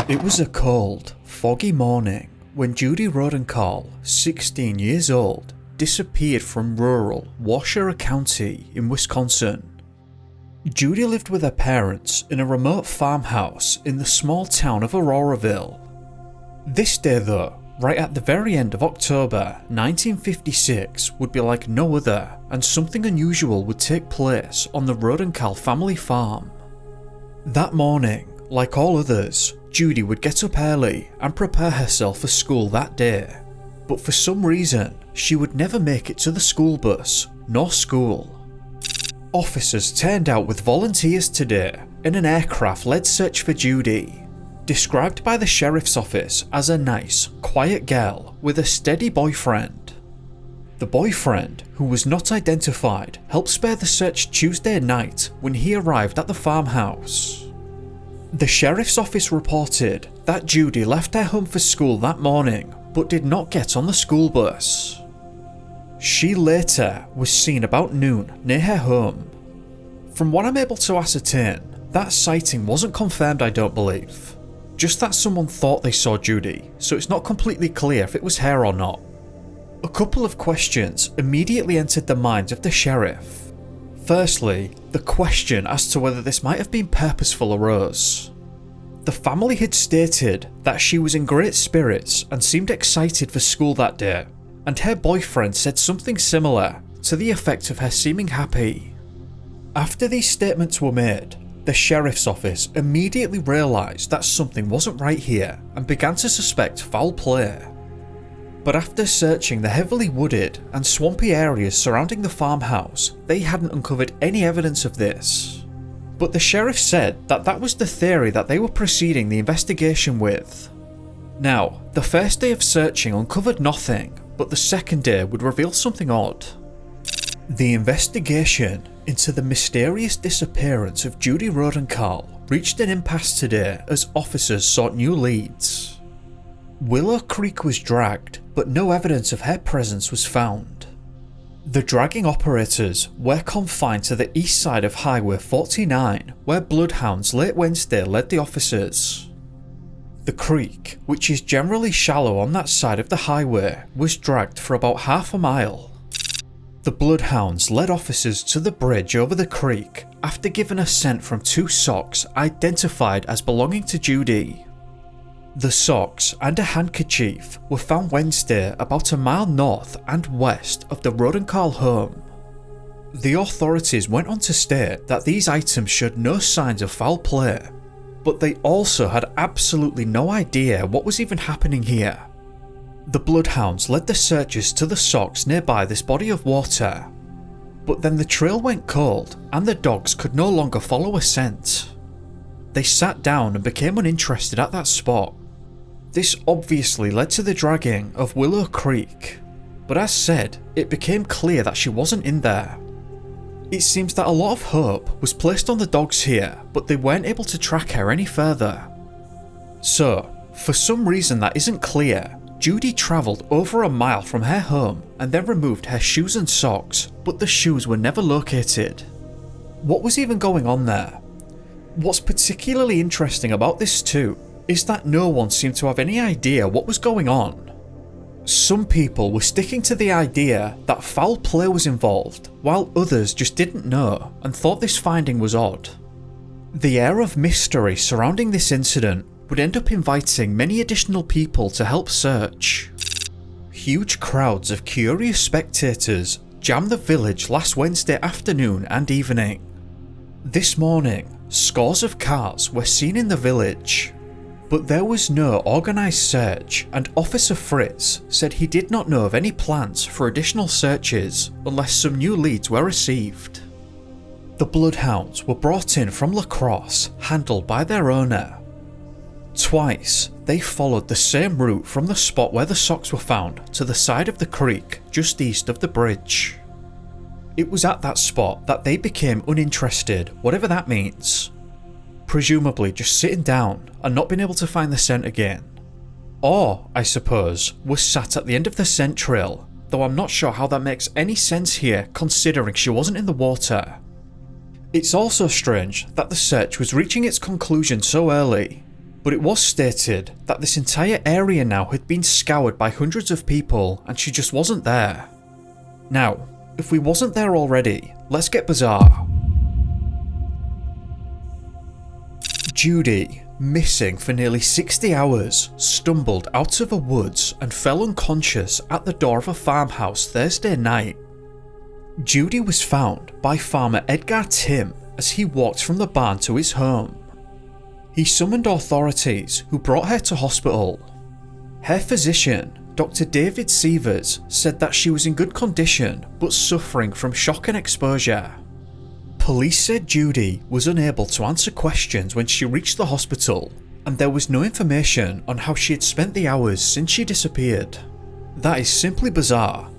It was a cold, foggy morning when Judy Rodencal, 16 years old, disappeared from rural Waushara County in Wisconsin. Judy lived with her parents in a remote farmhouse in the small town of Auroraville. This day though, right at the very end of October 1956, would be like no other, and something unusual would take place on the Rodencal family farm. That morning, like all others, Judy would get up early and prepare herself for school that day. But for some reason, she would never make it to the school bus, nor school. Officers turned out with volunteers today in an aircraft-led search for Judy, described by the sheriff's office as a nice, quiet girl with a steady boyfriend. The boyfriend, who was not identified, helped spare the search Tuesday night when he arrived at the farmhouse. The sheriff's office reported that Judy left her home for school that morning but did not get on the school bus. She later was seen about noon near her home. From what I'm able to ascertain, that sighting wasn't confirmed, I don't believe. Just that someone thought they saw Judy, so it's not completely clear if it was her or not. A couple of questions immediately entered the minds of the sheriff. Firstly, the question as to whether this might have been purposeful arose. The family had stated that she was in great spirits and seemed excited for school that day, and her boyfriend said something similar to the effect of her seeming happy. After these statements were made, the sheriff's office immediately realised that something wasn't right here and began to suspect foul play. But after searching the heavily wooded and swampy areas surrounding the farmhouse, they hadn't uncovered any evidence of this. But the sheriff said that that was the theory that they were proceeding the investigation with. Now, the first day of searching uncovered nothing, but the second day would reveal something odd. The investigation into the mysterious disappearance of Judy Rodencal reached an impasse today as officers sought new leads. Willow Creek was dragged, but no evidence of her presence was found. The dragging operators were confined to the east side of Highway 49, where bloodhounds late Wednesday led the officers. The creek, which is generally shallow on that side of the highway, was dragged for about half a mile. The bloodhounds led officers to the bridge over the creek after giving a scent from two socks identified as belonging to Judy. The socks and a handkerchief were found Wednesday about a mile north and west of the Rodencal home. The authorities went on to state that these items showed no signs of foul play, but they also had absolutely no idea what was even happening here. The bloodhounds led the searchers to the socks nearby this body of water, but then the trail went cold and the dogs could no longer follow a scent. They sat down and became uninterested at that spot. This obviously led to the dragging of Willow Creek, but as said, it became clear that she wasn't in there. It seems that a lot of hope was placed on the dogs here, but they weren't able to track her any further. So, for some reason that isn't clear, Judy travelled over a mile from her home and then removed her shoes and socks, but the shoes were never located. What was even going on there? What's particularly interesting about this too is that no one seemed to have any idea what was going on. Some people were sticking to the idea that foul play was involved, while others just didn't know and thought this finding was odd. The air of mystery surrounding this incident would end up inviting many additional people to help search. Huge crowds of curious spectators jammed the village last Wednesday afternoon and evening. This morning, scores of cars were seen in the village. But there was no organised search, and Officer Fritz said he did not know of any plans for additional searches unless some new leads were received. The bloodhounds were brought in from La Crosse, handled by their owner. Twice, they followed the same route from the spot where the socks were found to the side of the creek just east of the bridge. It was at that spot that they became uninterested, whatever that means. Presumably just sitting down and not being able to find the scent again. Or, I suppose, was sat at the end of the scent trail, though I'm not sure how that makes any sense here considering she wasn't in the water. It's also strange that the search was reaching its conclusion so early, but it was stated that this entire area now had been scoured by hundreds of people and she just wasn't there. Now, if we wasn't there already, let's get bizarre. Judy, missing for nearly 60 hours, stumbled out of a woods and fell unconscious at the door of a farmhouse Thursday night. Judy was found by farmer Edgar Tim as he walked from the barn to his home. He summoned authorities who brought her to hospital. Her physician, Dr. David Sievers, said that she was in good condition but suffering from shock and exposure. Police said Judy was unable to answer questions when she reached the hospital, and there was no information on how she had spent the hours since she disappeared. That is simply bizarre.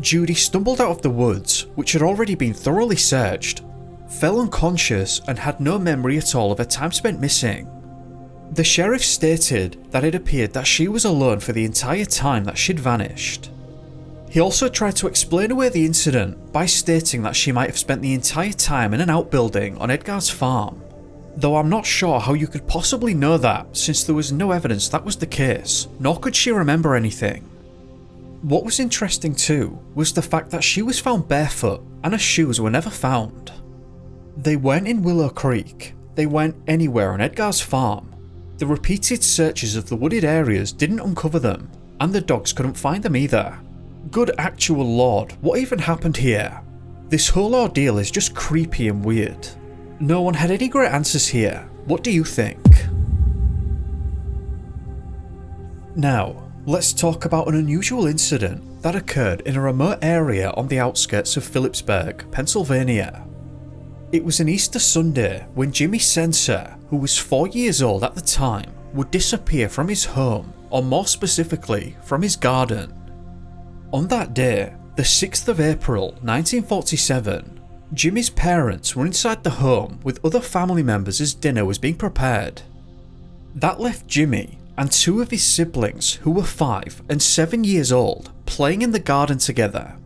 Judy stumbled out of the woods, which had already been thoroughly searched, fell unconscious and had no memory at all of her time spent missing. The sheriff stated that it appeared that she was alone for the entire time that she'd vanished. He also tried to explain away the incident by stating that she might have spent the entire time in an outbuilding on Edgar's farm, though I'm not sure how you could possibly know that since there was no evidence that was the case, nor could she remember anything. What was interesting too was the fact that she was found barefoot and her shoes were never found. They weren't in Willow Creek, they weren't anywhere on Edgar's farm. The repeated searches of the wooded areas didn't uncover them, and the dogs couldn't find them either. Good actual lord, what even happened here? This whole ordeal is just creepy and weird. No one had any great answers here. What do you think? Now, let's talk about an unusual incident that occurred in a remote area on the outskirts of Phillipsburg, Pennsylvania. It was an Easter Sunday when Jimmy Senser, who was 4 years old at the time, would disappear from his home, or more specifically, from his garden. On that day, the 6th of April 1947, Jimmy's parents were inside the home with other family members as dinner was being prepared. That left Jimmy and two of his siblings, who were 5 and 7 years old, playing in the garden together.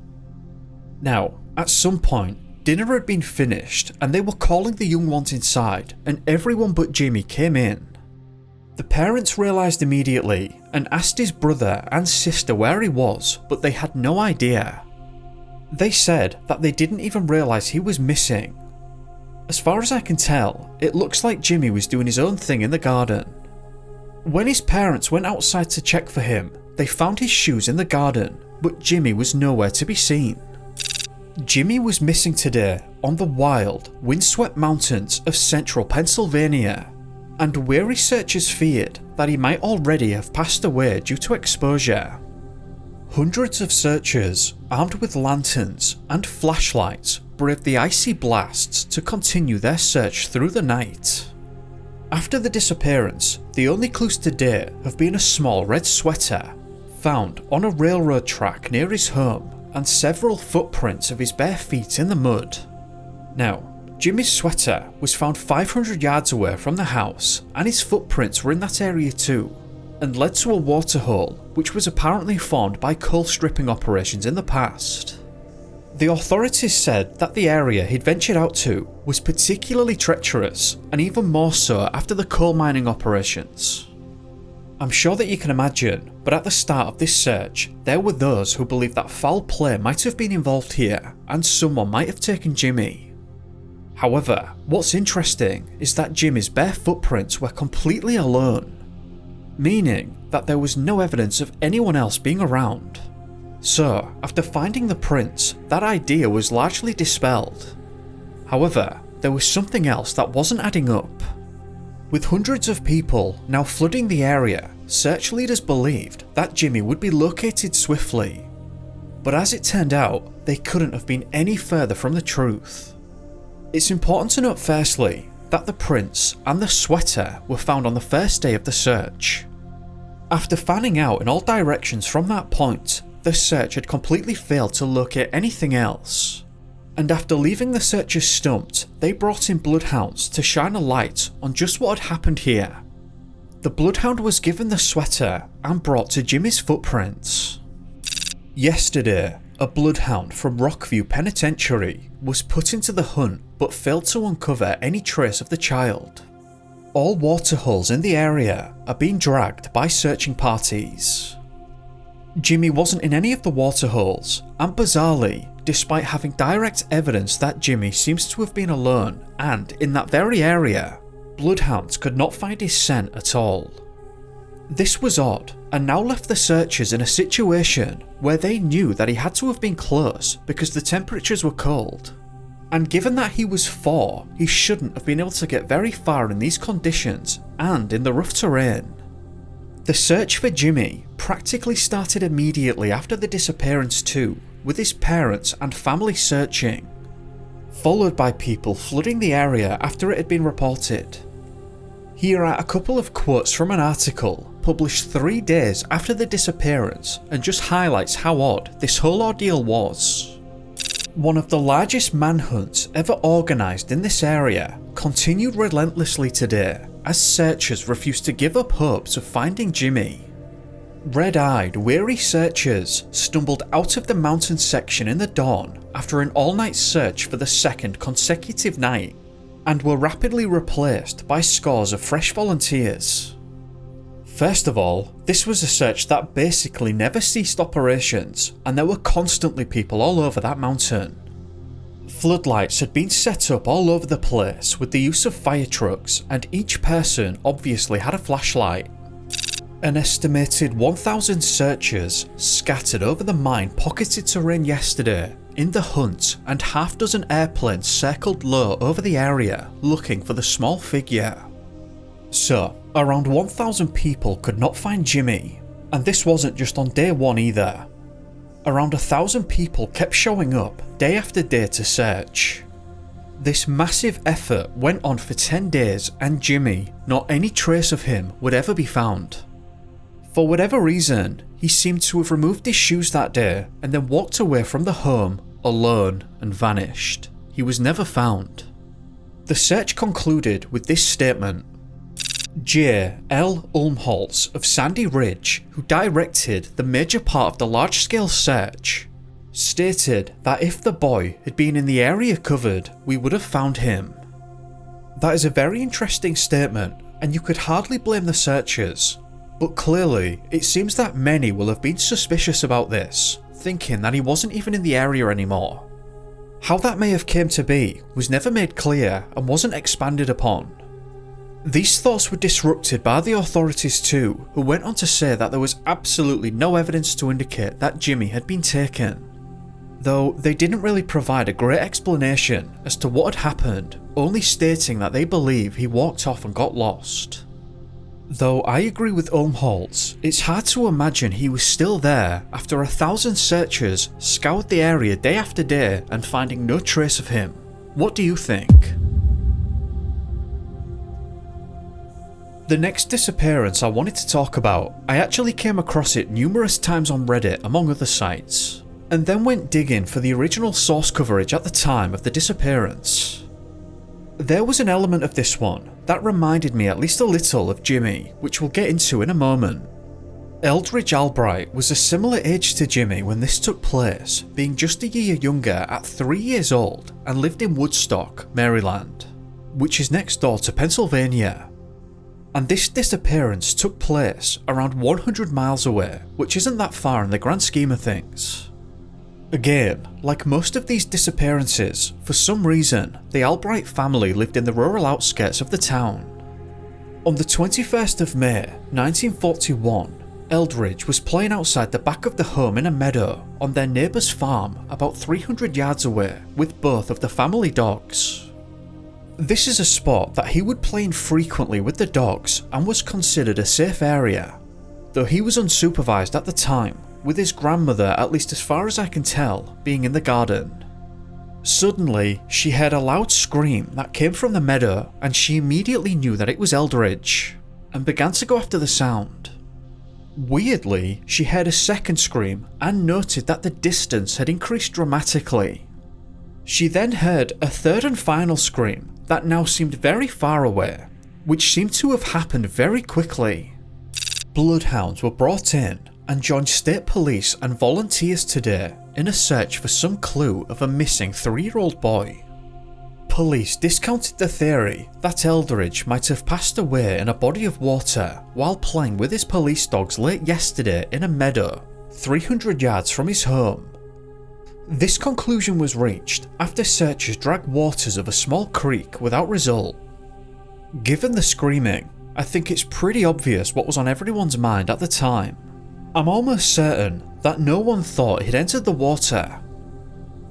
Now, at some point, dinner had been finished and they were calling the young ones inside, and everyone but Jimmy came in. The parents realised immediately and asked his brother and sister where he was, but they had no idea. They said that they didn't even realise he was missing. As far as I can tell, it looks like Jimmy was doing his own thing in the garden. When his parents went outside to check for him, they found his shoes in the garden, but Jimmy was nowhere to be seen. Jimmy was missing today on the wild, windswept mountains of central Pennsylvania, and weary searchers feared that he might already have passed away due to exposure. Hundreds of searchers, armed with lanterns and flashlights, braved the icy blasts to continue their search through the night. After the disappearance, the only clues to date have been a small red sweater found on a railroad track near his home and several footprints of his bare feet in the mud. Now, Jimmy's sweater was found 500 yards away from the house, and his footprints were in that area too, and led to a waterhole which was apparently formed by coal stripping operations in the past. The authorities said that the area he'd ventured out to was particularly treacherous, and even more so after the coal mining operations. I'm sure that you can imagine, but at the start of this search, there were those who believed that foul play might have been involved here, and someone might have taken Jimmy. However, what's interesting is that Jimmy's bare footprints were completely alone, meaning that there was no evidence of anyone else being around. So, after finding the prints, that idea was largely dispelled. However, there was something else that wasn't adding up. With hundreds of people now flooding the area, search leaders believed that Jimmy would be located swiftly. But as it turned out, they couldn't have been any further from the truth. It's important to note firstly that the prints and the sweater were found on the first day of the search. After fanning out in all directions from that point, the search had completely failed to locate anything else. And after leaving the searchers stumped, they brought in bloodhounds to shine a light on just what had happened here. The bloodhound was given the sweater and brought to Jimmy's footprints. Yesterday, a bloodhound from Rockview Penitentiary, was put into the hunt but failed to uncover any trace of the child. All waterholes in the area are being dragged by searching parties. Jimmy wasn't in any of the waterholes, and bizarrely, despite having direct evidence that Jimmy seems to have been alone and in that very area, bloodhounds could not find his scent at all. This was odd, and now left the searchers in a situation where they knew that he had to have been close because the temperatures were cold. And given that he was 4, he shouldn't have been able to get very far in these conditions and in the rough terrain. The search for Jimmy practically started immediately after the disappearance too, with his parents and family searching, followed by people flooding the area after it had been reported. Here are a couple of quotes from an article published 3 days after the disappearance and just highlights how odd this whole ordeal was. One of the largest manhunts ever organised in this area continued relentlessly today as searchers refused to give up hopes of finding Jimmy. Red-eyed, weary searchers stumbled out of the mountain section in the dawn after an all-night search for the 2nd consecutive night, and were rapidly replaced by scores of fresh volunteers. First of all, this was a search that basically never ceased operations, and there were constantly people all over that mountain. Floodlights had been set up all over the place with the use of fire trucks, and each person obviously had a flashlight. An estimated 1,000 searchers scattered over the mine-pocketed terrain yesterday in the hunt, and half-dozen airplanes circled low over the area looking for the small figure. So, around 1,000 people could not find Jimmy, and this wasn't just on day 1 either. Around 1,000 people kept showing up day after day to search. This massive effort went on for 10 days, and Jimmy, not any trace of him would ever be found. For whatever reason, he seemed to have removed his shoes that day and then walked away from the home alone and vanished. He was never found. The search concluded with this statement. J. L. Ulmholtz of Sandy Ridge, who directed the major part of the large-scale search, stated that if the boy had been in the area covered, we would have found him. That is a very interesting statement, and you could hardly blame the searchers, but clearly it seems that many will have been suspicious about this, thinking that he wasn't even in the area anymore. How that may have came to be was never made clear and wasn't expanded upon. These thoughts were disrupted by the authorities too, who went on to say that there was absolutely no evidence to indicate that Jimmy had been taken, though they didn't really provide a great explanation as to what had happened, only stating that they believe he walked off and got lost. Though I agree with Ulmholtz, it's hard to imagine he was still there after 1,000 searchers scoured the area day after day and finding no trace of him. What do you think? The next disappearance I wanted to talk about, I actually came across it numerous times on Reddit among other sites, and then went digging for the original source coverage at the time of the disappearance. There was an element of this one that reminded me at least a little of Jimmy, which we'll get into in a moment. Eldridge Albright was a similar age to Jimmy when this took place, being just a year younger at 3 years old, and lived in Woodstock, Maryland, which is next door to Pennsylvania. And this disappearance took place around 100 miles away, which isn't that far in the grand scheme of things. Again, like most of these disappearances, for some reason, the Albright family lived in the rural outskirts of the town. On the 21st of May, 1941, Eldridge was playing outside the back of the home in a meadow on their neighbour's farm about 300 yards away with both of the family dogs. This is a spot that he would play in frequently with the dogs and was considered a safe area, though he was unsupervised at the time, with his grandmother, at least as far as I can tell, being in the garden. Suddenly, she heard a loud scream that came from the meadow, and she immediately knew that it was Eldridge, and began to go after the sound. Weirdly, she heard a second scream and noted that the distance had increased dramatically. She then heard a third and final scream that now seemed very far away, which seemed to have happened very quickly. Bloodhounds were brought in, and joined state police and volunteers today in a search for some clue of a missing 3-year-old boy. Police discounted the theory that Eldridge might have passed away in a body of water while playing with his police dogs late yesterday in a meadow 300 yards from his home. This conclusion was reached after searchers dragged waters of a small creek without result. Given the screaming, I think it's pretty obvious what was on everyone's mind at the time. I'm almost certain that no one thought he'd entered the water.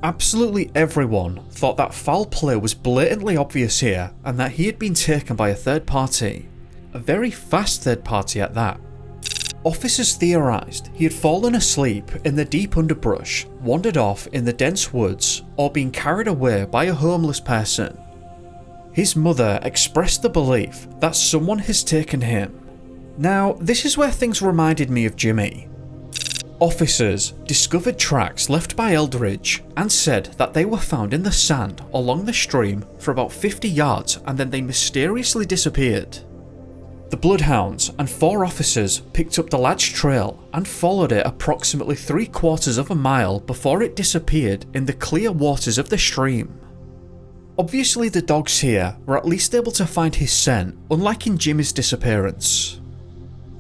Absolutely everyone thought that foul play was blatantly obvious here and that he had been taken by a third party. A very fast third party at that. Officers theorised he had fallen asleep in the deep underbrush, wandered off in the dense woods, or been carried away by a homeless person. His mother expressed the belief that someone has taken him. Now, this is where things reminded me of Jimmy. Officers discovered tracks left by Eldridge and said that they were found in the sand along the stream for about 50 yards and then they mysteriously disappeared. The bloodhounds and 4 officers picked up the lad's trail and followed it approximately 3/4 of a mile before it disappeared in the clear waters of the stream. Obviously the dogs here were at least able to find his scent, unlike in Jimmy's disappearance.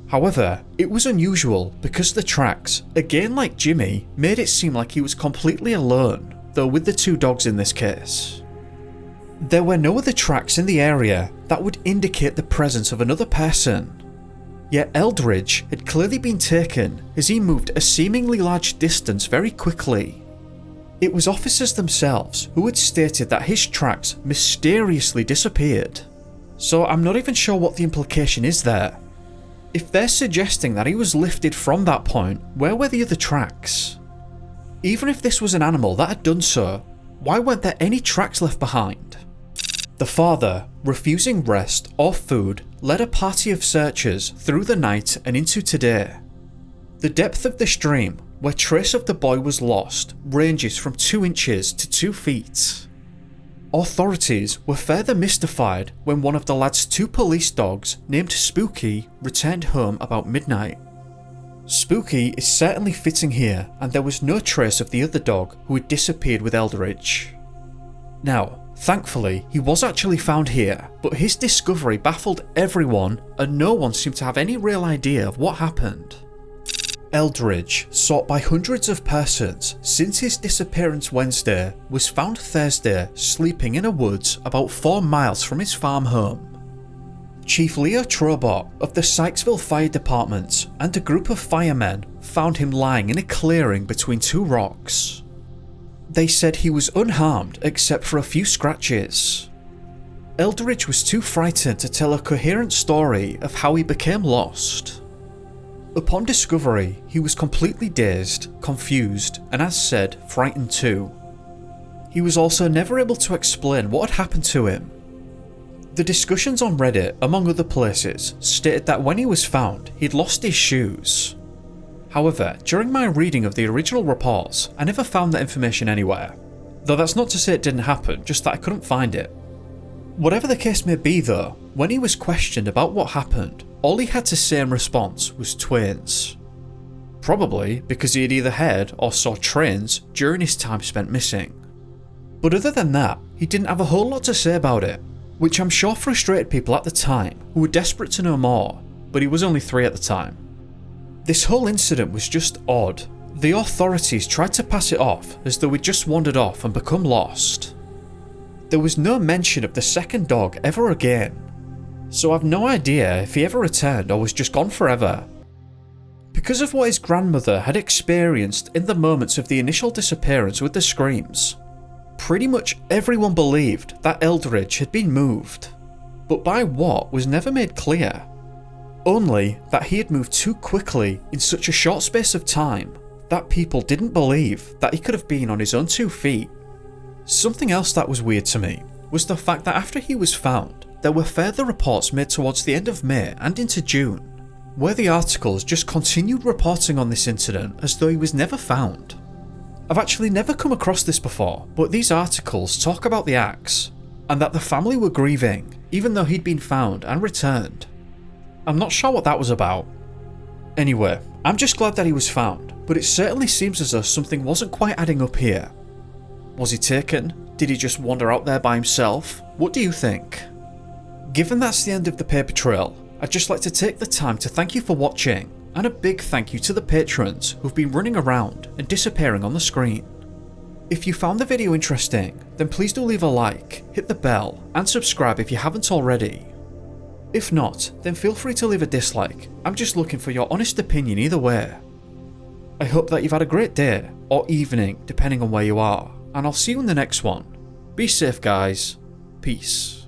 However, it was unusual because the tracks, again like Jimmy, made it seem like he was completely alone, though with the 2 dogs in this case. There were no other tracks in the area that would indicate the presence of another person. Yet Eldridge had clearly been taken as he moved a seemingly large distance very quickly. It was officers themselves who had stated that his tracks mysteriously disappeared. So I'm not even sure what the implication is there. If they're suggesting that he was lifted from that point, where were the other tracks? Even if this was an animal that had done so, why weren't there any tracks left behind? The father, refusing rest or food, led a party of searchers through the night and into today. The depth of the stream where trace of the boy was lost ranges from 2 inches to 2 feet. Authorities were further mystified when one of the lad's 2 police dogs, named Spooky, returned home about midnight. Spooky is certainly fitting here, and there was no trace of the other dog who had disappeared with Eldridge. Now, thankfully, he was actually found here, but his discovery baffled everyone and no one seemed to have any real idea of what happened. Eldridge, sought by hundreds of persons since his disappearance Wednesday, was found Thursday sleeping in a woods about 4 miles from his farm home. Chief Leo Trobot of the Sykesville Fire Department and a group of firemen found him lying in a clearing between 2 rocks. They said he was unharmed except for a few scratches. Eldridge was too frightened to tell a coherent story of how he became lost. Upon discovery, he was completely dazed, confused, and as said, frightened too. He was also never able to explain what had happened to him. The discussions on Reddit, among other places, stated that when he was found, he'd lost his shoes. However, during my reading of the original reports, I never found that information anywhere. Though that's not to say it didn't happen, just that I couldn't find it. Whatever the case may be though, when he was questioned about what happened, all he had to say in response was twins. Probably because he had either heard or saw trains during his time spent missing. But other than that, he didn't have a whole lot to say about it, which I'm sure frustrated people at the time who were desperate to know more, but he was only 3 at the time. This whole incident was just odd. The authorities tried to pass it off as though he'd just wandered off and become lost. There was no mention of the second dog ever again, so I've no idea if he ever returned or was just gone forever. Because of what his grandmother had experienced in the moments of the initial disappearance with the screams, pretty much everyone believed that Eldridge had been moved, but by what was never made clear. Only that he had moved too quickly in such a short space of time that people didn't believe that he could have been on his own 2 feet. Something else that was weird to me was the fact that after he was found, there were further reports made towards the end of May and into June, where the articles just continued reporting on this incident as though he was never found. I've actually never come across this before, but these articles talk about the axe, and that the family were grieving, even though he'd been found and returned. I'm not sure what that was about. Anyway, I'm just glad that he was found, but it certainly seems as though something wasn't quite adding up here. Was he taken? Did he just wander out there by himself? What do you think? Given that's the end of the paper trail, I'd just like to take the time to thank you for watching, and a big thank you to the patrons who've been running around and disappearing on the screen. If you found the video interesting, then please do leave a like, hit the bell, and subscribe if you haven't already. If not, then feel free to leave a dislike. I'm just looking for your honest opinion either way. I hope that you've had a great day, or evening, depending on where you are, and I'll see you in the next one. Be safe guys. Peace.